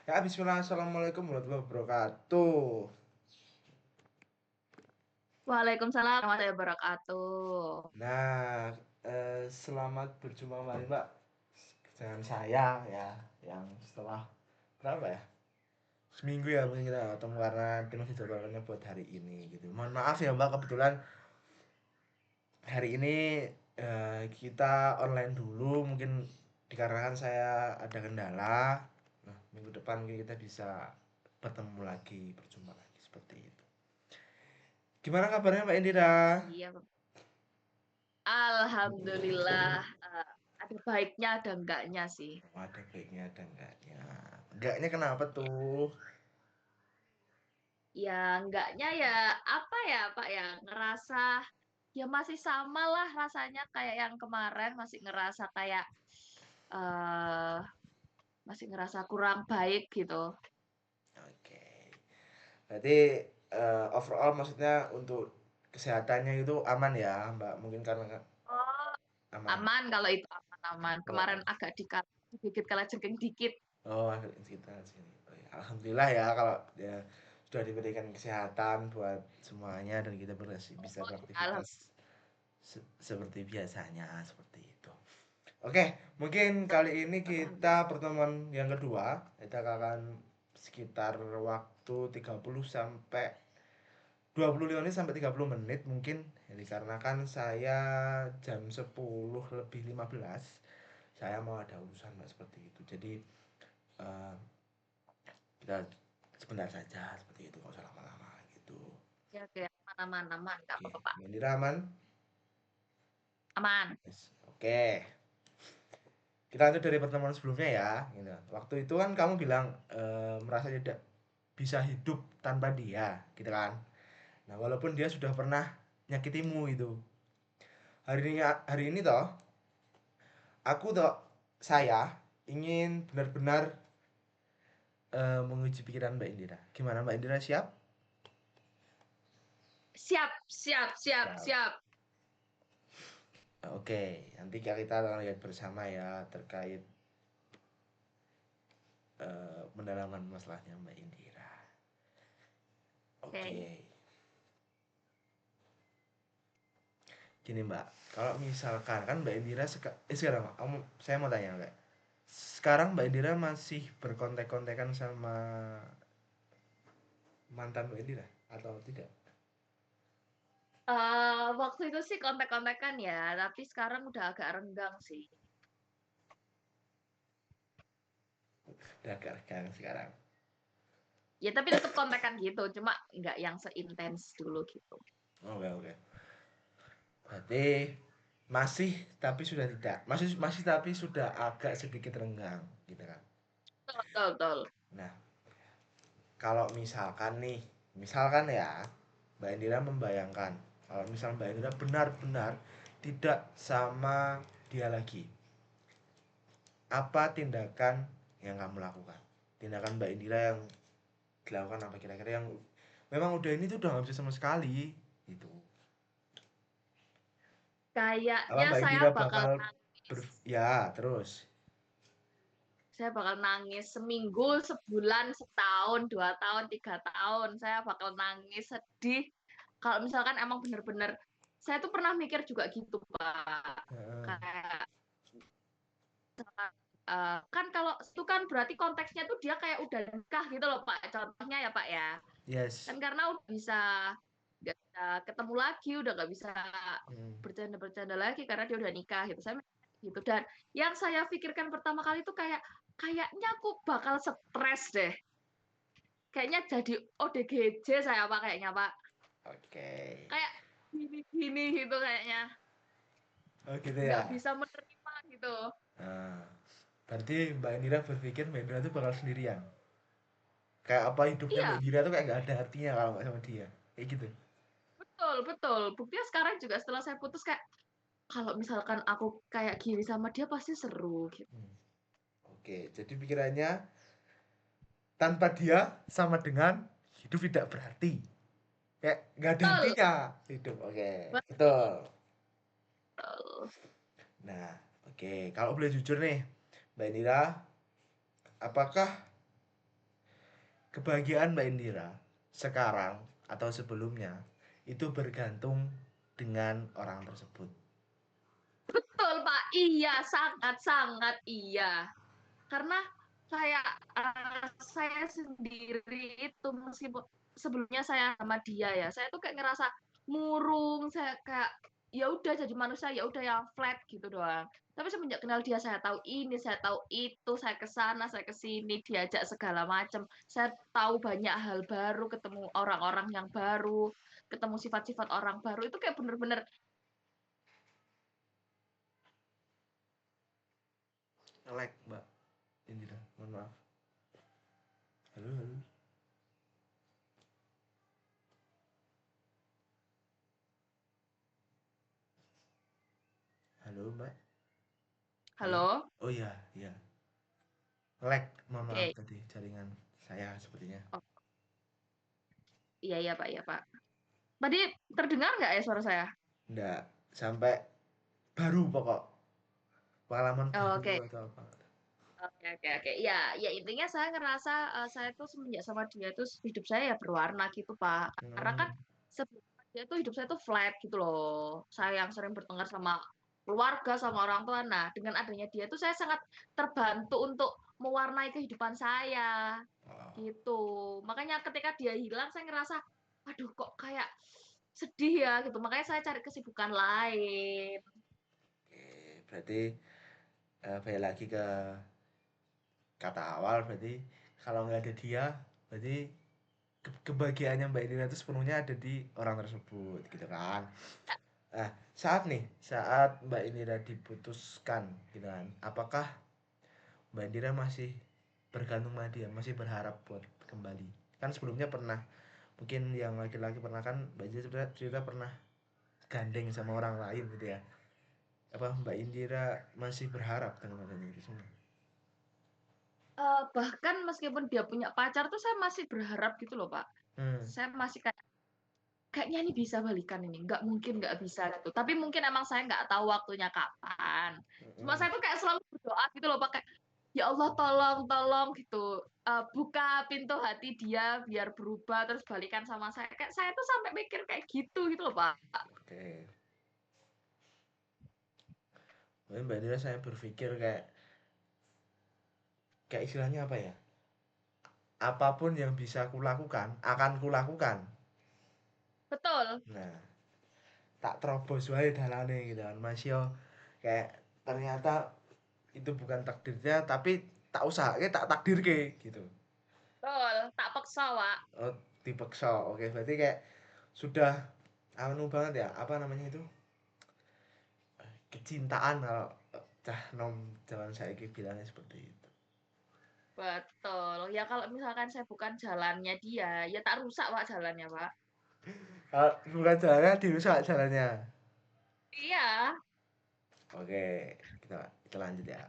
Ya, bismillah, assalamualaikum warahmatullahi wabarakatuh. Waalaikumsalam warahmatullahi wabarakatuh. Nah, selamat berjumpa kembali Mbak dengan saya ya, yang setelah berapa ya? Seminggu ya mungkin kita nggak ketemu karena tim dijadwalkannya buat hari ini gitu. Mohon maaf ya Mbak, kebetulan hari ini kita online dulu mungkin dikarenakan saya ada kendala. Nah, minggu depan mungkin kita bisa bertemu lagi, berjumpa lagi seperti itu. Gimana kabarnya Mbak Indira? Iya, Alhamdulillah. eh, ada baiknya, ada enggaknya sih. Ada baiknya ada enggaknya. Enggaknya kenapa tuh? Ya, enggaknya ya apa ya, Pak ya, ngerasa ya masih sama lah rasanya kayak yang kemarin, masih ngerasa kayak eh masih ngerasa kurang baik gitu. Oke. Berarti overall maksudnya untuk kesehatannya itu aman ya, Mbak? Mungkin karena Oh, aman. aman kalau itu aman-aman. Kemarin Oh, agak dikit kalah jengking dikit. oh, kita sini. Oh, ya. Alhamdulillah ya kalau ya sudah diberikan kesehatan buat semuanya dan kita bisa Oh, beraktivitas alhamdulillah. seperti biasanya seperti itu. Oke, mungkin kali ini kita pertemuan yang kedua, kita akan sekitar waktu 30 sampai 25 menit sampai 30 menit mungkin. Ya, dikarenakan saya jam 10 lebih 15 saya mau ada urusan Mbak seperti itu. Jadi eh, kita sebentar saja seperti itu, nggak usah lama-lama gitu. Ya, oke, aman, aman, nggak Oke, apa-apa, Pak. Mbak Indira aman? Aman. Yes. Oke. Kita lanjut dari pertemuan sebelumnya ya, gitu. Waktu itu kan kamu bilang merasa tidak bisa hidup tanpa dia, gitu kan. Nah, walaupun dia sudah pernah nyakitimu itu. Hari ini toh, aku toh saya ingin benar-benar menguji pikiran Mbak Indira. Gimana Mbak Indira, siap? Siap, siap, siap, Siap. siap. Oke, nanti kita akan lihat bersama ya terkait pendalaman masalahnya Mbak Indira. Oke. Oke, gini Mbak, kalau misalkan kan Mbak Indira sekarang, saya mau tanya Mbak. Sekarang Mbak Indira masih berkontak-kontakan sama mantan Mbak Indira atau tidak? Waktu itu sih kontak-kontakan ya, tapi sekarang udah agak renggang sih. Udah agak regang sekarang. Ya, tapi tetap kontakan gitu, cuma nggak yang seintens dulu gitu. Oke, oke. Berarti masih tapi sudah tidak. Masih masih tapi sudah agak sedikit renggang gitu kan. Betul, betul, betul. Nah, kalau misalkan ya, Mbak Indira membayangkan kalau misal Mbak Indira benar-benar tidak sama dia lagi, apa tindakan yang kamu lakukan? Tindakan Mbak Indira yang dilakukan apa kira-kira yang memang udah ini tuh udah nggak bisa sama sekali gitu. Apa Kayaknya Mbak saya Indira bakal bakal nangis. ya terus. Saya bakal nangis seminggu, sebulan, setahun, 2 tahun, 3 tahun. Saya bakal nangis sedih. Kalau misalkan emang bener-bener, saya tuh pernah mikir juga gitu, Pak. Heeh. Kayak kan kalau itu kan berarti konteksnya tuh dia kayak udah nikah gitu loh Pak. Contohnya ya Pak ya. Yes. Kan karena udah bisa nggak bisa ketemu lagi, udah nggak bisa Hmm. bercanda-bercanda lagi karena dia udah nikah gitu. Saya mikir gitu dan yang saya pikirkan pertama kali itu kayaknya aku bakal stres deh. Kayaknya jadi ODGJ saya Pak kayaknya Pak. Oke. Kayak gini-gini gitu kayaknya. Oh gitu Nggak ya. bisa menerima gitu. Nah, berarti Mbak Indira berpikir Mbak Indira tuh bakal sendirian. Kayak apa hidupnya Mbak Iya, Indira tuh kayak nggak ada artinya kalau nggak sama dia. Kayak gitu. betul, betul. Buktinya sekarang juga setelah saya putus kayak kalau misalkan aku kayak gini sama dia pasti seru gitu. Hmm. Oke, jadi pikirannya tanpa dia sama dengan hidup tidak berarti. Kayak nggak ada Betul, artinya hidup. Oke, betul. betul. Nah, oke. Kalau boleh jujur nih, Mbak Indira, apakah kebahagiaan Mbak Indira sekarang atau sebelumnya itu bergantung dengan orang tersebut. Betul, Pak. Iya, sangat-sangat iya. Karena kayak saya sendiri itu meskipun sebelumnya saya sama dia ya, saya tuh kayak ngerasa murung, saya kayak ya udah jadi manusia ya udah yang flat gitu doang. Tapi semenjak kenal dia saya tahu ini, saya tahu itu, saya ke sana, saya ke sini, diajak segala macam. Saya tahu banyak hal baru, ketemu orang-orang yang baru, ketemu sifat-sifat orang baru itu kayak bener-bener Nge-lag Mbak Indira, mohon maaf. Halo, halo. Halo, Mbak. Halo. halo. Oh iya, iya. Lag, mohon maaf Oke. tadi jaringan saya sepertinya. Oh, iya iya Pak, iya Pak. Tadi terdengar nggak ya suara saya? Nggak sampai baru pokok pengalaman Oh, baru oke. atau apa. Oke, oke, oke. Ya, ya intinya saya ngerasa saya tuh semenjak sama dia tuh hidup saya ya berwarna gitu, Pak. Karena kan Hmm, sebelumnya dia tuh hidup saya tuh flat gitu loh. Saya yang sering bertengkar sama keluarga, sama orang tua. Nah, dengan adanya dia tuh saya sangat terbantu untuk mewarnai kehidupan saya oh, gitu. Makanya ketika dia hilang saya ngerasa aduh kok kayak sedih ya gitu. Makanya saya cari kesibukan lain. oke. Berarti balik lagi ke kata awal berarti kalau nggak ada dia berarti kebahagiaannya Mbak Indira itu sepenuhnya ada di orang tersebut gitu kan. Nah, saat Mbak Indira diputuskan gitu kan, apakah Mbak Indira masih bergantung sama dia, masih berharap buat kembali? Kan sebelumnya pernah, mungkin yang laki-laki pernah kan Mbak Indira cerita pernah gandeng sama orang lain gitu ya. Apa Mbak Indira masih berharap dengan adanya itu semua? Bahkan meskipun dia punya pacar tuh saya masih berharap gitu loh, Pak. Hmm, Saya masih kayak, kayaknya ini bisa balikan ini, nggak mungkin nggak bisa gitu. Tapi mungkin emang saya nggak tahu waktunya kapan. Cuma hmm. saya tuh kayak selalu berdoa gitu loh, Pak. Kayak, ya Allah tolong, tolong gitu. Buka pintu hati dia biar berubah terus balikan sama saya. Kayak saya tuh sampai mikir kayak gitu loh, Pak. Oke. Mungkin Mbak Indira saya berpikir kayak kayak istilahnya apa ya? Apapun yang bisa kulakukan, akan kulakukan. Betul. Nah, tak terobos wae dalane gitu kan. Mas yo kayak ternyata itu bukan takdirnya tapi tak usahake tak takdirke gitu. Betul. Tak paksa, Pak. Oh, dipaksa. Oke, berarti kayak sudah anu banget ya, apa namanya itu? Kecintaan kalau cah nom zaman saiki bilangnya seperti itu. Betul. Ya kalau misalkan saya bukan jalannya dia, ya tak rusak, Pak, jalannya, Pak. Kalau bukan jalannya dirusak jalannya. Iya. Oke, kita lanjut ya.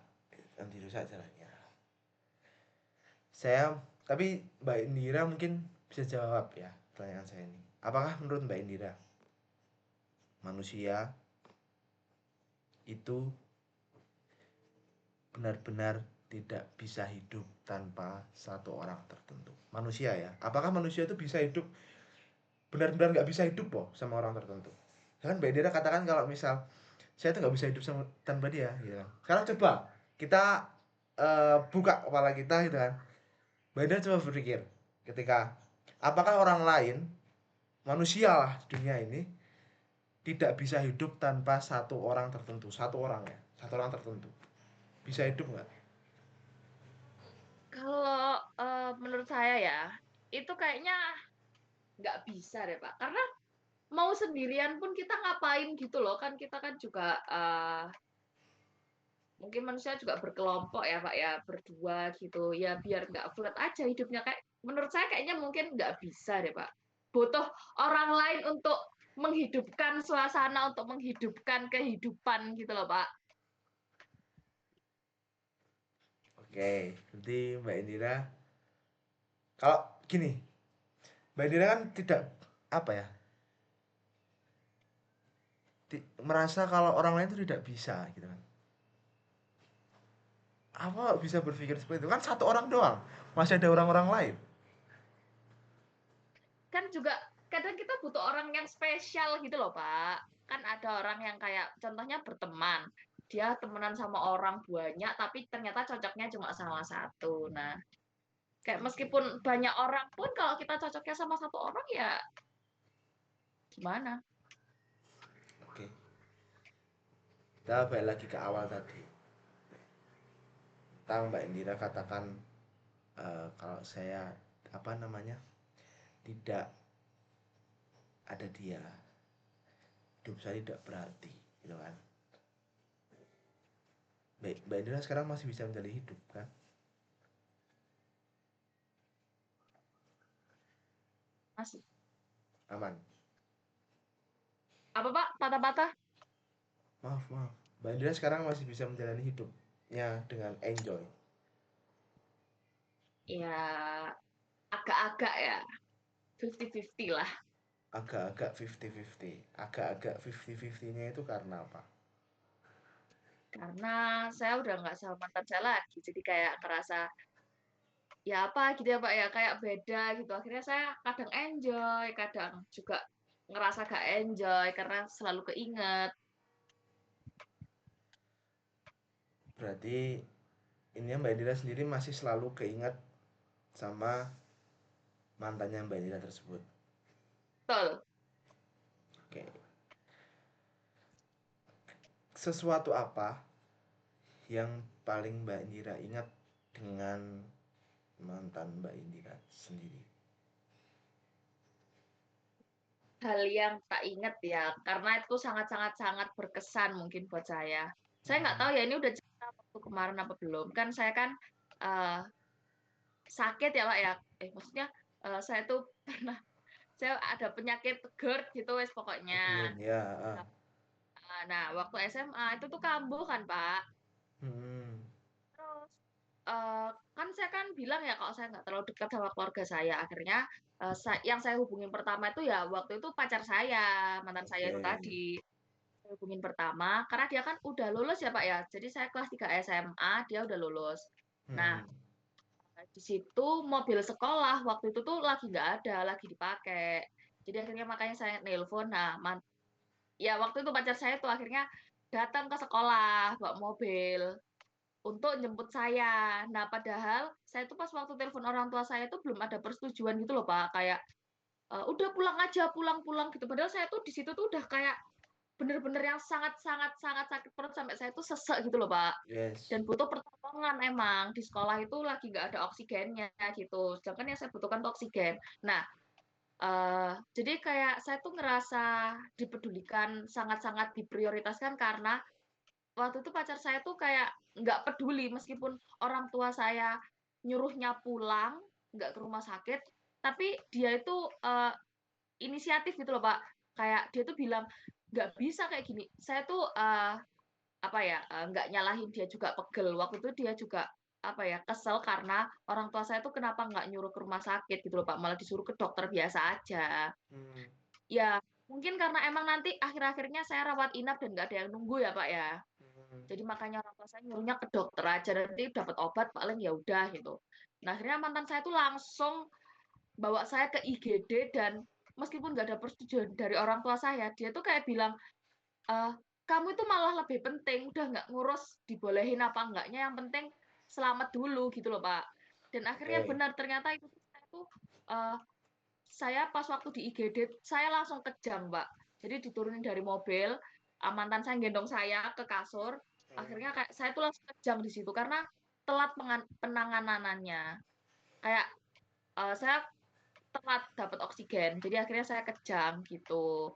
Yang dirusak jalannya. Saya tapi Mbak Indira mungkin bisa jawab ya pertanyaan saya ini. Apakah menurut Mbak Indira manusia itu benar-benar tidak bisa hidup tanpa satu orang tertentu? Manusia ya. Apakah manusia itu bisa hidup benar-benar nggak bisa hidup loh sama orang tertentu? Kan Mbak Indira katakan kalau misal saya tuh nggak bisa hidup sama, tanpa dia gitu kan. Sekarang coba kita buka kepala kita gitu kan. Mbak Indira coba berpikir ketika apakah orang lain manusia lah di dunia ini tidak bisa hidup tanpa satu orang tertentu, satu orang tertentu bisa hidup nggak? Kalau menurut saya ya, itu kayaknya nggak bisa deh, Pak. Karena mau sendirian pun kita ngapain gitu loh, kan kita kan juga mungkin manusia juga berkelompok ya, Pak ya, berdua gitu. Ya biar nggak flat aja hidupnya kayak menurut saya kayaknya mungkin nggak bisa deh, Pak. Butuh orang lain untuk menghidupkan suasana, untuk menghidupkan kehidupan gitu loh, Pak. Oke, berarti Mbak Indira kalau gini, Mbak Indira kan tidak apa ya, merasa kalau orang lain itu tidak bisa gitu kan. Apa bisa berpikir seperti itu? Kan satu orang doang, masih ada orang-orang lain. kan juga kadang kita butuh orang yang spesial gitu loh, Pak. Kan ada orang yang kayak contohnya berteman. Dia temenan sama orang banyak, tapi ternyata cocoknya cuma salah satu. Nah, kayak meskipun banyak orang pun kalau kita cocoknya sama satu orang ya gimana? Oke, kita balik lagi ke awal tadi. Tahu Mbak Indira katakan kalau saya apa namanya tidak ada dia, hidup saya tidak berarti, gitu kan? Mbak Indira sekarang masih bisa menjalani hidup kan? Masih. Aman. Apa, Pak? Patah-patah? Maaf, maaf. Mbak Indira sekarang masih bisa menjalani hidupnya dengan enjoy. Ya, agak-agak ya. 50-50 lah. Agak-agak 50-50. Agak-agak 50-50-nya itu karena apa? Karena saya udah nggak sama mantan saya lagi. Jadi kayak ngerasa, ya apa gitu ya Pak ya, kayak beda gitu. Akhirnya saya kadang enjoy, kadang juga ngerasa gak enjoy karena selalu keinget. Berarti ini Mbak Indira sendiri masih selalu keinget sama mantannya Mbak Indira tersebut. Betul. Oke. Sesuatu apa yang paling Mbak Indira ingat dengan mantan Mbak Indira sendiri? Hal yang tak inget ya, karena itu sangat-sangat-sangat berkesan mungkin buat saya. Saya nggak tahu ya ini udah cerita waktu kemarin apa belum. Kan saya kan eh, sakit ya Pak ya. Maksudnya saya tuh pernah, saya ada penyakit GERD gitu wes Oh, pokoknya. belum ya. Nah, waktu SMA itu tuh kambuh kan Pak. Hmm. Terus kan saya kan bilang ya kalau saya nggak terlalu dekat sama keluarga saya. Akhirnya yang saya hubungin pertama itu ya waktu itu pacar saya, mantan saya Oke. itu tadi. Saya hubungin pertama karena dia kan udah lulus ya Pak ya. Jadi saya kelas 3 SMA, dia udah lulus. Nah, Hmm. di situ mobil sekolah waktu itu tuh lagi nggak ada, lagi dipakai. Jadi akhirnya makanya saya nelpon. Nah, ya waktu itu pacar saya tuh akhirnya datang ke sekolah bawa mobil untuk jemput saya. Nah, padahal saya tuh pas waktu telepon orang tua saya tuh belum ada persetujuan gitu loh, Pak. Kayak udah pulang aja, pulang-pulang gitu. Padahal saya tuh di situ tuh udah kayak bener-bener yang sangat-sangat sangat sakit perut sampai saya tuh sesek gitu loh, Pak. Yes. Dan butuh pertolongan emang di sekolah itu lagi nggak ada oksigennya gitu. Sedangkan yang saya butuhkan tuh oksigen. Nah, jadi kayak saya tuh ngerasa dipedulikan, sangat-sangat diprioritaskan karena waktu itu pacar saya tuh kayak nggak peduli meskipun orang tua saya nyuruhnya pulang, nggak ke rumah sakit, tapi dia itu inisiatif gitu loh Pak. Kayak dia tuh bilang nggak bisa kayak gini. Saya tuh apa ya nggak nyalahin dia juga pegel. Waktu itu dia juga apa ya kesel karena orang tua saya tuh kenapa nggak nyuruh ke rumah sakit gitu loh Pak, malah disuruh ke dokter biasa aja. Hmm. Ya mungkin karena emang nanti akhir-akhirnya saya rawat inap dan nggak ada yang nunggu ya Pak ya. Hmm. Jadi makanya orang tua saya nyuruhnya ke dokter aja nanti dapat obat paling ya udah gitu. Nah, akhirnya mantan saya tuh langsung bawa saya ke IGD dan meskipun nggak ada persetujuan dari orang tua saya, dia tuh kayak bilang, "Eh, kamu itu malah lebih penting, udah nggak ngurus dibolehin apa enggaknya, yang penting selamat dulu," gitu loh, Pak. Dan akhirnya Oke. benar ternyata itu saya tuh eh, saya pas waktu di IGD saya langsung kejang, Pak. Jadi diturunin dari mobil, mantan saya gendong saya ke kasur. Akhirnya kayak saya tuh langsung kejang di situ karena telat penanganannya. Kayak saya telat dapat oksigen. Jadi akhirnya saya kejang gitu.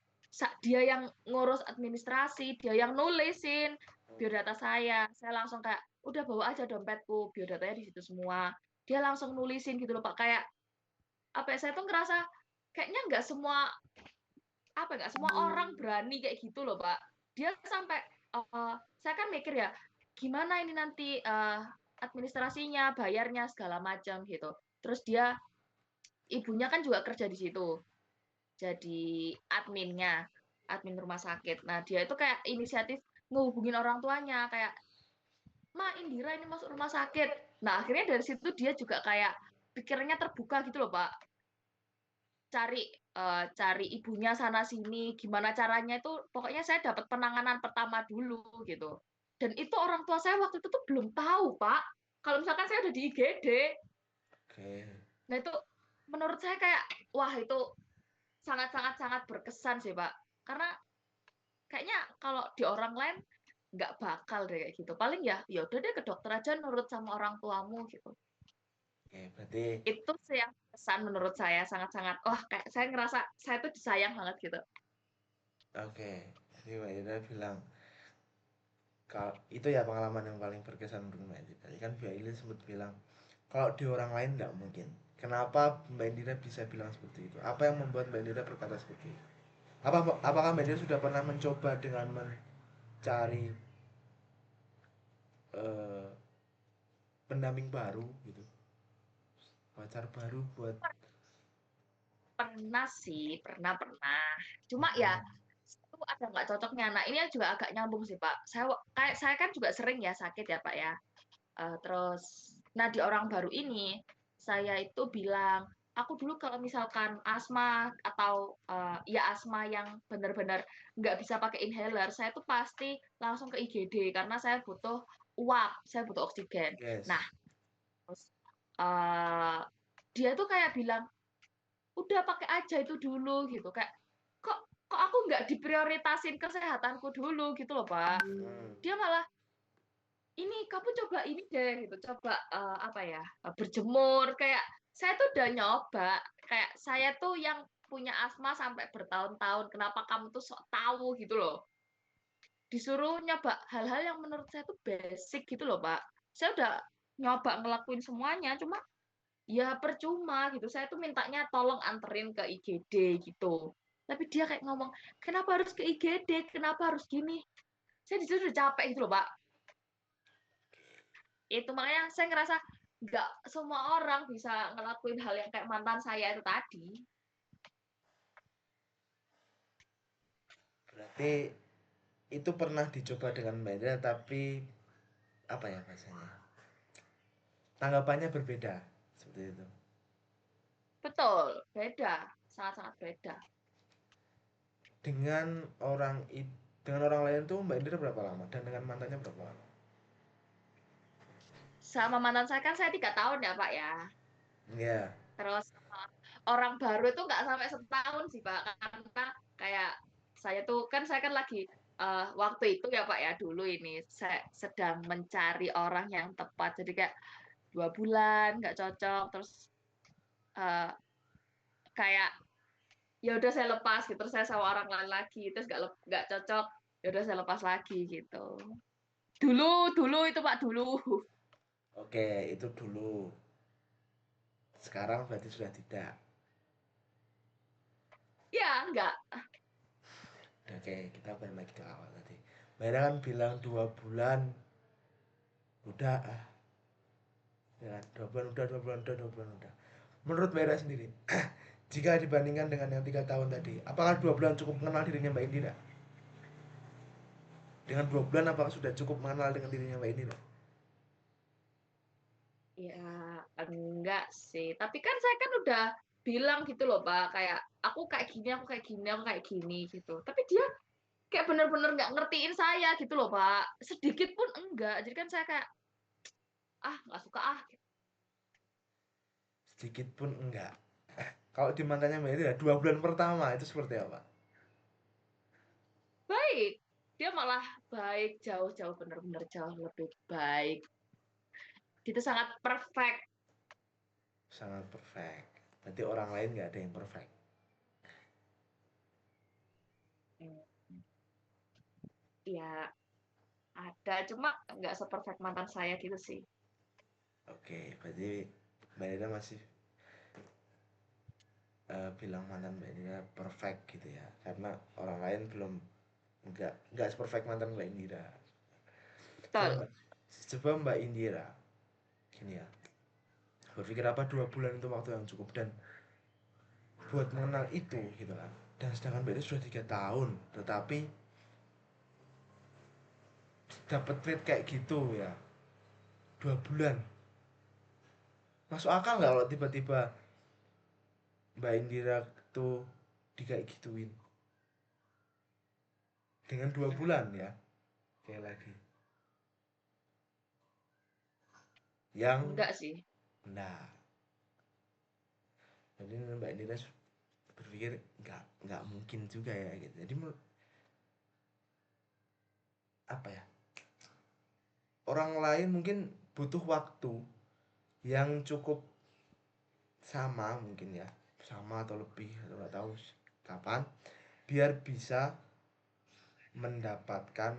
Dia yang ngurus administrasi, dia yang nulisin biodata saya. Saya langsung kayak udah bawa aja dompetku, biodatanya di situ semua. Dia langsung nulisin gitu loh, Pak. Kayak apa ya, saya tuh ngerasa kayaknya nggak semua orang berani kayak gitu loh Pak. Dia sampai saya kan mikir ya gimana ini nanti administrasinya, bayarnya segala macam gitu. Terus ibunya kan juga kerja di situ, jadi admin rumah sakit. Nah dia itu kayak inisiatif ngehubungin orang tuanya kayak Ma Indira ini masuk rumah sakit. Nah akhirnya dari situ dia juga kayak pikirannya terbuka gitu loh Pak. cari ibunya sana sini, gimana caranya itu pokoknya saya dapat penanganan pertama dulu gitu. Dan itu orang tua saya waktu itu tuh belum tahu, Pak. Kalau misalkan saya udah di IGD. Oke. Nah, itu menurut saya kayak wah itu sangat-sangat berkesan sih, Pak. Karena kayaknya kalau di orang lain nggak bakal deh kayak gitu. Paling ya udah deh ke dokter aja nurut sama orang tuamu gitu. Oke, berarti Itu sih yang kesan menurut saya sangat-sangat wah kayak saya ngerasa saya tuh disayang banget gitu. oke. Jadi Mbak Indra bilang kalau itu ya pengalaman yang paling berkesan menurut Mbak Indra. Tadi kan Mbak Indra sempat bilang kalau di orang lain nggak mungkin. Kenapa Mbak Indra bisa bilang seperti itu? Apa yang membuat Mbak Indra berkata seperti itu? Apakah Mbak Indra sudah pernah mencoba dengan mencari eh, pendamping baru gitu, pacar baru buat Pernah sih, pernah. Cuma ya mm, itu ada nggak cocoknya. Nah, ini juga agak nyambung sih, Pak. Saya kan juga sering ya sakit ya, Pak ya. Terus, nah di orang baru ini saya itu bilang, aku dulu kalau misalkan asma atau ya asma yang benar-benar nggak bisa pakai inhaler, saya tuh pasti langsung ke IGD karena saya butuh uap, saya butuh oksigen. Nah, yes. terus eh, dia tuh kayak bilang, udah pakai aja itu dulu gitu. Kayak kok kok aku nggak diprioritasin kesehatanku dulu gitu loh, Pak. Hmm, Dia malah ini kamu coba ini deh gitu coba apa ya berjemur kayak saya tuh udah nyoba kayak saya tuh yang punya asma sampai bertahun-tahun kenapa kamu tuh sok tahu gitu loh disuruh nyoba hal-hal yang menurut saya tuh basic gitu loh Pak saya udah nyoba ngelakuin semuanya cuma ya percuma gitu saya tuh mintanya tolong anterin ke IGD gitu tapi dia kayak ngomong kenapa harus ke IGD kenapa harus gini saya disitu udah capek gitu loh Pak itu makanya saya ngerasa nggak semua orang bisa ngelakuin hal yang kayak mantan saya itu tadi. berarti itu pernah dicoba dengan Mbak Indra tapi apa ya bahasanya? Tanggapannya berbeda seperti itu. Betul, beda, sangat-sangat beda. Dengan dengan orang lain tuh Mbak Indra berapa lama dan dengan mantannya berapa lama? Sama mantan saya kan saya 3 tahun ya Pak ya. Iya, Terus orang baru itu nggak sampai setahun sih Pak, karena kayak saya kan lagi waktu itu ya Pak ya dulu ini saya sedang mencari orang yang tepat. Jadi kayak 2 bulan nggak cocok, terus eh, kayak ya udah saya lepas gitu terus saya sama orang lain lagi terus nggak cocok ya udah saya lepas lagi gitu dulu dulu itu Pak dulu oke, itu dulu. Sekarang berarti sudah tidak. ya enggak Oke, kita balik lagi ke awal tadi. Mbak Indra kan bilang 2 bulan udah ya kan? 2 bulan udah, 2 bulan udah, 2 bulan udah. Menurut Mbak Indra sendiri, jika dibandingkan dengan yang 3 tahun tadi, apakah 2 bulan cukup mengenal dirinya Mbak Indira? Dengan 2 bulan apakah sudah cukup mengenal dengan dirinya Mbak Indira? ya enggak sih tapi kan saya kan udah bilang gitu loh Pak kayak aku kayak gini aku kayak gini aku kayak gini gitu tapi dia kayak bener-bener nggak ngertiin saya gitu loh Pak sedikit pun enggak jadi kan saya kayak nggak suka Sedikit pun enggak. Kalau di mantannya Mbak Indira, 2 bulan pertama itu seperti apa? baik dia malah baik jauh-jauh bener-bener jauh lebih baik itu sangat perfect. Sangat perfect. Berarti orang lain nggak ada yang perfect. Ya ada, cuma nggak seperfect mantan saya gitu sih. Oke, berarti Mbak Indira masih bilang mantan Mbak Indira perfect gitu ya. Karena orang lain belum nggak seperfect mantan Mbak Indira. Coba Betul. Mbak, coba Mbak Indira, gini ya. Berpikir apa 2 bulan itu waktu yang cukup dan buat mengenal itu gitu kan. Dan sedangkan Mbak Indira sudah 3 tahun, tetapi dapat treat kayak gitu ya 2 bulan. Masuk akal nggak kalau tiba-tiba Mbak Indira tuh dikayak gituin dengan 2 bulan ya, kayak lagi yang Enggak sih. nah, jadi Mbak Indira berpikir nggak mungkin juga ya gitu. Jadi apa ya, orang lain mungkin butuh waktu yang cukup sama mungkin ya, sama atau lebih atau nggak tahu kapan, biar bisa mendapatkan,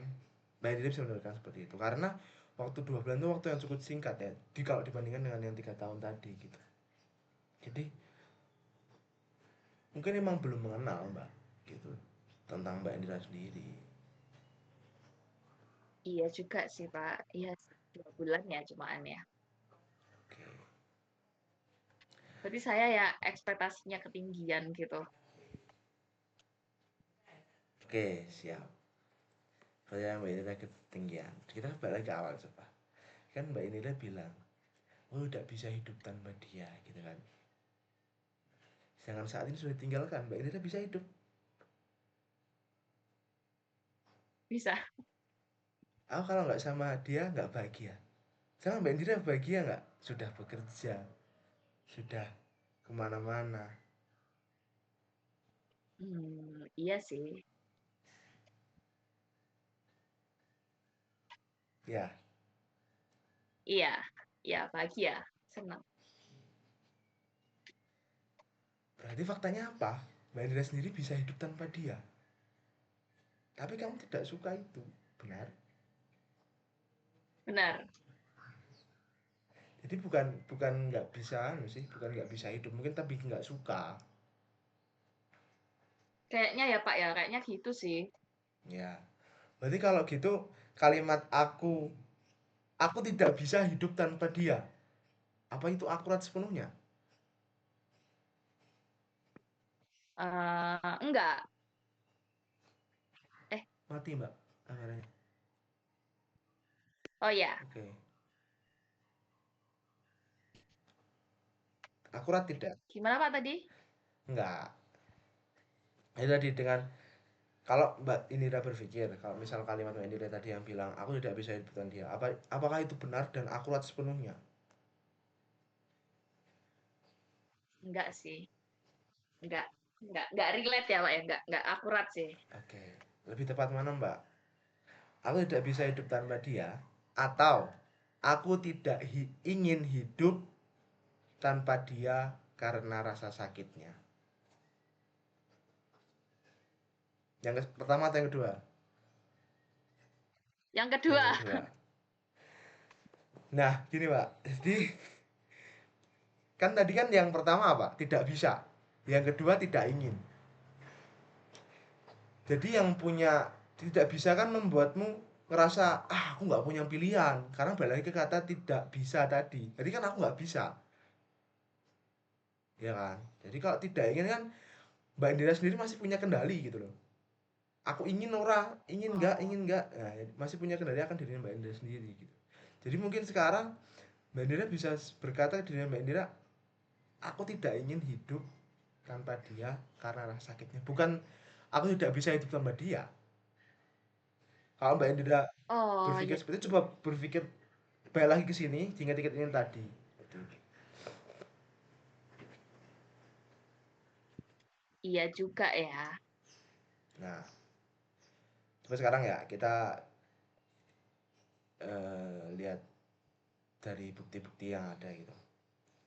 Mbak Indira bisa mendapatkan seperti itu karena waktu 2 bulan itu waktu yang cukup singkat ya, kalau dibandingkan dengan yang 3 tahun tadi gitu. Jadi mungkin emang belum mengenal Mbak gitu tentang Mbak Indira sendiri. Iya juga sih, Pak. Iya sih. 2 bulan ya cumaan ya. Oke. Berarti saya ya ekspektasinya ketinggian gitu. Oke, siap. Saya Mbak Indira ketinggian. Kita balik lagi ke awal coba. Kan Mbak Indira bilang, oh tidak bisa hidup tanpa dia gitu kan. Sedangkan saat ini sudah ditinggalkan, Mbak Indira bisa hidup. Bisa. Aku kalau nggak sama dia nggak bahagia. Sama Mbak Indira bahagia nggak? Sudah bekerja, sudah kemana-mana. Iya sih. Ya, Iya. Iya, bahagia. Senang. berarti faktanya apa? Mbak Indira sendiri bisa hidup tanpa dia. Tapi kamu tidak suka itu, benar? Benar. Jadi bukan bukan nggak bisa anu sih, bukan nggak bisa hidup, mungkin tapi nggak suka. Kayaknya ya, Pak ya. Kayaknya gitu sih. Ya, berarti kalau gitu kalimat aku tidak bisa hidup tanpa dia. Apa itu akurat sepenuhnya? Enggak. Eh, Mati Mbak kameranya. oh ya. Oke. Akurat tidak? Gimana Pak tadi? Enggak. Itu tadi dengan, kalau Mbak Indira berpikir kalau misal kalimat Mbak Indira tadi yang bilang aku tidak bisa hidup tanpa dia, apakah itu benar dan akurat sepenuhnya? Enggak sih. Enggak. Enggak relate ya, Pak ya. Enggak akurat sih. Oke. Lebih tepat mana Mbak? Aku tidak bisa hidup tanpa dia, atau aku tidak ingin hidup tanpa dia karena rasa sakitnya. Yang pertama atau yang kedua? Yang Yang kedua. kedua. Nah, gini Pak. Jadi kan tadi kan yang pertama apa? Tidak bisa. Yang kedua tidak ingin. Jadi yang punya tidak bisa kan membuatmu ngerasa aku nggak punya pilihan. Karena balik lagi ke kata tidak bisa tadi. Jadi kan aku nggak bisa, ya kan? Jadi kalau tidak ingin kan Mbak Indira sendiri masih punya kendali gitu loh. Aku ingin ora, ingin nggak, Oh. ingin nggak. Nah, masih punya kendali akan dirinya Mbak Indira sendiri gitu. Jadi mungkin sekarang Mbak Indira bisa berkata ke dirinya Mbak Indira, aku tidak ingin hidup tanpa dia karena rasa sakitnya. Bukan aku tidak bisa hidup tanpa dia. Kalau Mbak Indira Oh, berpikir ya. seperti itu, coba berpikir balik lagi ke sini, ingat-ingat ini tadi. Iya juga ya. Nah, coba sekarang ya kita lihat dari bukti-bukti yang ada gitu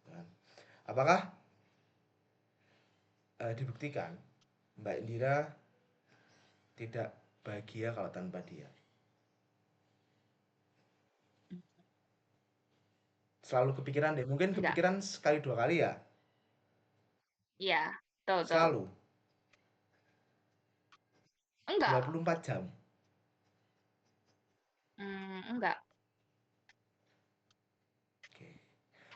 kan. Apakah dibuktikan Mbak Indira tidak bahagia kalau tanpa dia? Selalu kepikiran deh, mungkin Enggak. kepikiran sekali 2 kali ya, Iya. Betul, betul. selalu dua Enggak. puluh empat jam. Enggak. Oke.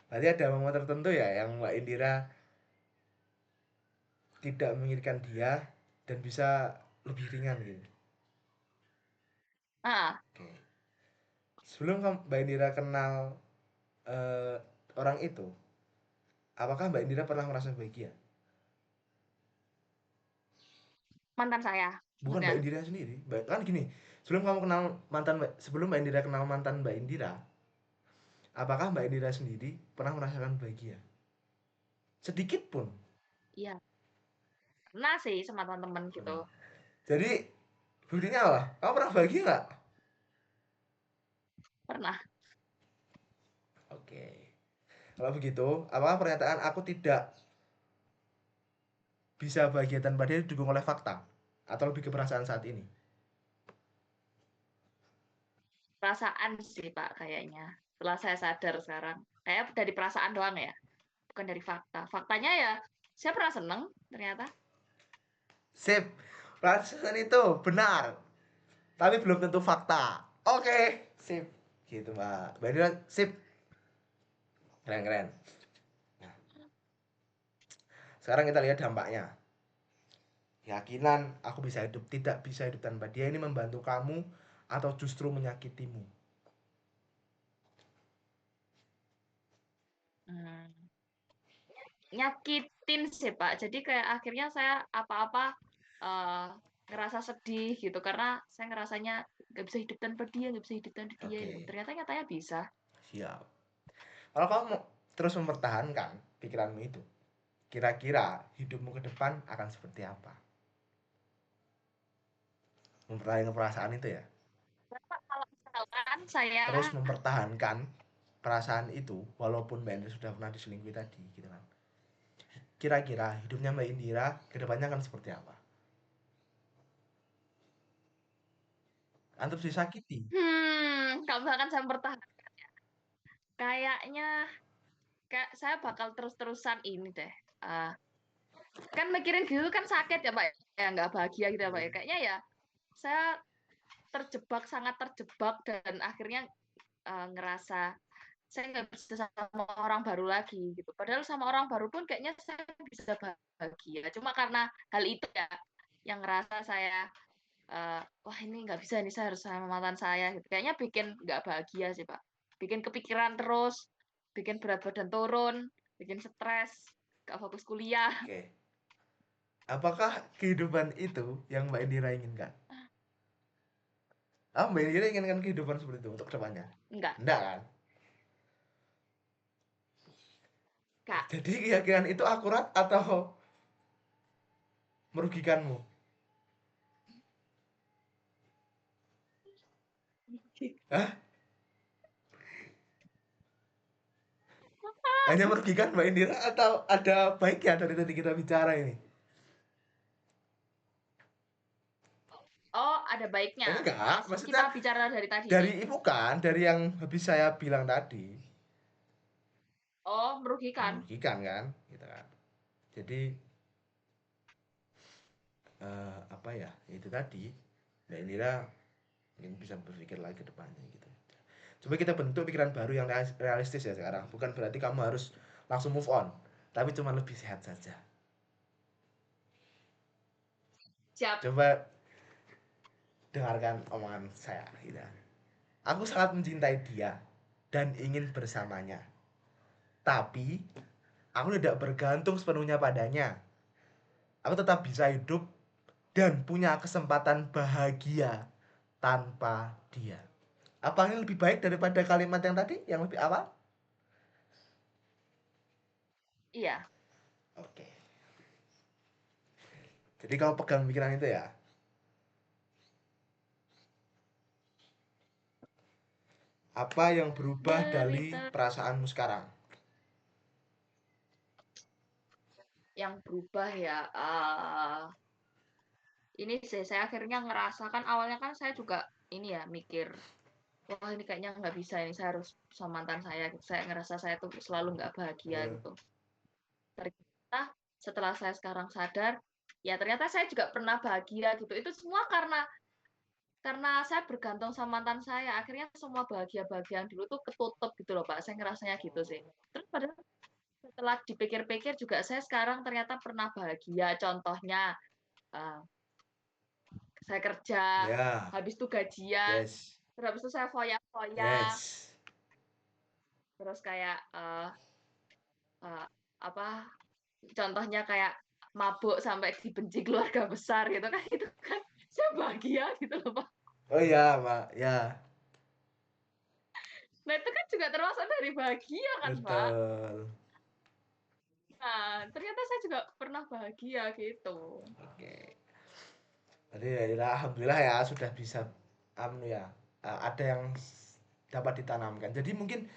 Berarti ada momen tertentu ya yang Mbak Indira tidak memikirkan dia dan bisa lebih ringan gitu. Ah, Oke. Sebelum Mbak Indira kenal orang itu, apakah Mbak Indira pernah merasa bahagia? Mantan saya, Bukan Mbak maksudnya. Indira sendiri. Kan gini, sebelum Mbak Indira kenal mantan Mbak Indira, apakah Mbak Indira sendiri pernah merasakan bahagia? Sedikit pun. Iya, pernah sih sama teman-teman gitu. Pernah. Jadi buktinya apa? Kamu pernah bahagia nggak? Pernah. Oke. Kalau begitu, apakah pernyataan aku tidak bisa bahagia tanpa dia didukung oleh fakta? Atau lebih ke perasaan saat ini? Perasaan sih, Pak, kayaknya. Setelah saya sadar sekarang. Kayak dari perasaan doang ya, bukan dari fakta. Faktanya ya, saya pernah seneng ternyata. Sip. Perasaan itu benar. Tapi belum tentu fakta. Oke. Sip. Gitu Mbak. Mbak Indira, sip. Keren-keren. Nah, sekarang kita lihat dampaknya. Keyakinan aku tidak bisa hidup tanpa dia ini membantu kamu atau justru menyakitimu. Hmm. Nyakitin sih, Pak. Jadi kayak akhirnya saya apa-apa eh, ngerasa sedih gitu karena saya ngerasanya nggak bisa hidup tanpa dia, nggak bisa hidup tanpa dia. Gitu. Oke, Ternyata nyatanya bisa. siap. Kalau kamu terus mempertahankan pikiranmu itu, kira-kira hidupmu ke depan akan seperti apa? Mempertahankan perasaan itu ya. Karena kalau misalkan saya Terus mempertahankan perasaan itu walaupun Mbak Indira sudah pernah diselingkuhi tadi gitu kan. Kira-kira hidupnya Mbak Indira ke depannya akan seperti apa? Antum disakiti. kalau misalkan saya bertahan, kayaknya kayak saya bakal terus-terusan ini deh. Eh, kan mikirin gitu kan sakit ya, Pak, ya nggak bahagia gitu ya, Pak, ya. Kayaknya ya saya terjebak, sangat terjebak, dan akhirnya ngerasa saya nggak bisa sama orang baru lagi gitu. Padahal sama orang baru pun kayaknya saya bisa bahagia. Cuma karena hal itu ya yang ngerasa saya wah ini nggak bisa nih, saya harus sama mantan saya gitu. Kayaknya bikin nggak bahagia sih, Pak. Bikin kepikiran terus, bikin berat badan turun, bikin stres, nggak fokus kuliah. Oke. Apakah kehidupan itu yang Mbak Indira inginkan? Mbak Indira inginkan kehidupan seperti itu untuk kedepannya? Enggak, Enggak kan? Kak. Jadi keyakinan itu akurat atau merugikanmu? Hah? Hanya merugikan Mbak Indira atau ada baiknya dari tadi kita bicara ini? Oh, ada baiknya. Enggak, Kita maksudnya bicara dari tadi nih. dari yang habis saya bilang tadi. Oh, merugikan. Merugikan kan? Gitu kan. Jadi apa ya? Itu tadi Mbak Indira mungkin bisa berpikir lagi ke depannya gitu. Coba kita bentuk pikiran baru yang realistis ya sekarang. Bukan berarti kamu harus langsung move on, tapi cuma lebih sehat saja. Siap. Coba dengarkan omongan saya gitu. Aku sangat mencintai dia dan ingin bersamanya. Tapi aku tidak bergantung sepenuhnya padanya. Aku tetap bisa hidup dan punya kesempatan bahagia tanpa dia. Apa ini lebih baik daripada kalimat yang tadi, yang lebih awal? Iya. Oke. Jadi kamu pegang pikiran itu ya. Apa yang berubah dari Derita perasaanmu sekarang? yang berubah ya. Ini sih saya akhirnya ngerasa, kan awalnya kan saya juga ini ya mikir, wah ini kayaknya nggak bisa ini, saya harus sama mantan saya gitu. Saya ngerasa saya tuh selalu nggak bahagia Eh, gitu. Ternyata setelah saya sekarang sadar, ya ternyata saya juga pernah bahagia gitu. Itu semua karena saya bergantung sama mantan saya. Akhirnya semua bahagia-bahagiaan dulu tuh ketutup gitu loh, Pak. Saya ngerasanya gitu sih. Terus padahal setelah dipikir-pikir juga saya sekarang ternyata pernah bahagia. Contohnya uh, saya kerja, ya, habis itu gajian, yes, terus habis itu saya foya-foya, yes. terus kayak uh, apa? Contohnya kayak mabuk sampai dibenci keluarga besar gitu kan, itu kan saya bahagia gitu loh Pak. Oh iya, Pak, ya, Nah itu kan juga termasuk dari bahagia kan Pak. betul. Nah ternyata saya juga pernah bahagia gitu. Oke. Jadi ya, alhamdulillah ya sudah bisa ya, ada yang dapat ditanamkan. Jadi mungkin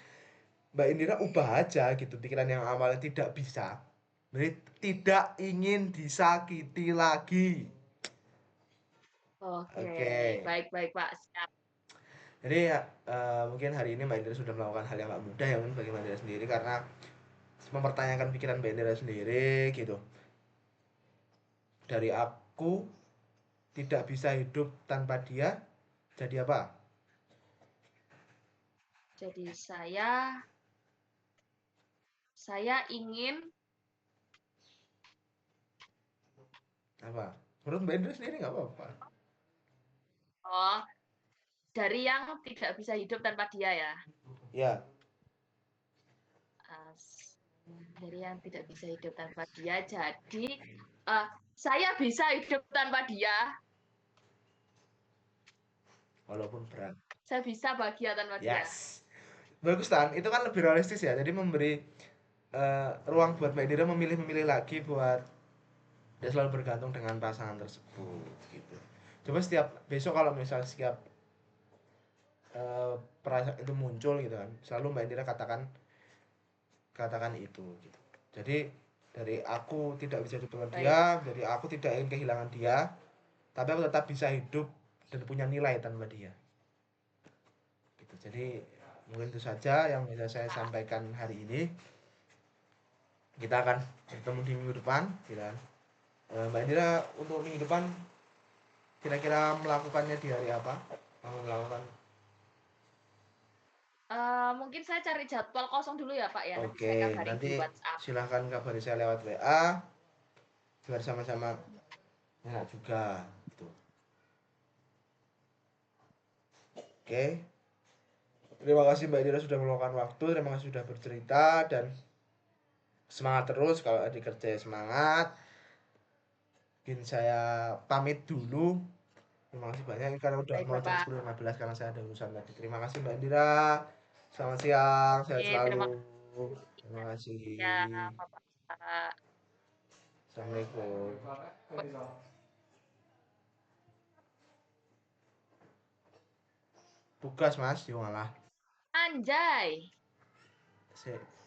Mbak Indira ubah aja gitu pikiran yang awalnya tidak bisa. Jadi tidak ingin disakiti lagi. Oke, Oke. baik-baik Pak, siap. Jadi mungkin hari ini Mbak Indira sudah melakukan hal yang gak mudah ya mungkin bagi Mbak Indira sendiri karena mempertanyakan pikiran Mbak Indira sendiri gitu. Dari aku tidak bisa hidup tanpa dia, jadi apa? Jadi saya ingin Apa? Menurut Mbak Indra sendiri nggak apa-apa. oh dari yang tidak bisa hidup tanpa dia ya. Ya, As- dari yang tidak bisa hidup tanpa dia. Jadi saya bisa hidup tanpa dia. walaupun berat. Saya bisa bahagia tanpa dia. Yes. Bagus Tan, itu kan lebih realistis ya. Jadi memberi ruang buat Mbak Indra memilih-memilih lagi buat dia selalu bergantung dengan pasangan tersebut gitu. Coba setiap besok kalau misal setiap perasaan itu muncul gitu kan, selalu Mbak Indra katakan katakan itu gitu. Jadi dari aku tidak bisa hidup dengan dia, Baik. dari aku tidak ingin kehilangan dia, tapi aku tetap bisa hidup dan punya nilai tanpa dia. Gitu. Jadi mungkin itu saja yang bisa saya sampaikan hari ini. Kita akan bertemu di minggu depan, gitu kan. Mbak Indira untuk minggu depan kira-kira melakukannya di hari apa? Mau melakukan? Mungkin saya cari jadwal kosong dulu ya Pak ya. Nanti Oke, saya kabarin nanti di WhatsApp. silahkan kabari saya lewat WA biar sama-sama enak juga. Gitu. Oke, terima kasih Mbak Indira sudah meluangkan waktu, terima kasih sudah bercerita dan semangat terus kalau di kerja semangat. Mungkin saya pamit dulu. Terima kasih banyak. Ini karena udah Baik mau jam Bapak. 10.15 karena saya ada urusan tadi. Terima kasih Mbak Indira. Selamat siang, sehat Oke, selalu. terima Terima kasih. kasih ya Bapak. Assalamualaikum. Tugas Mas, yo malah. Anjay. Sik.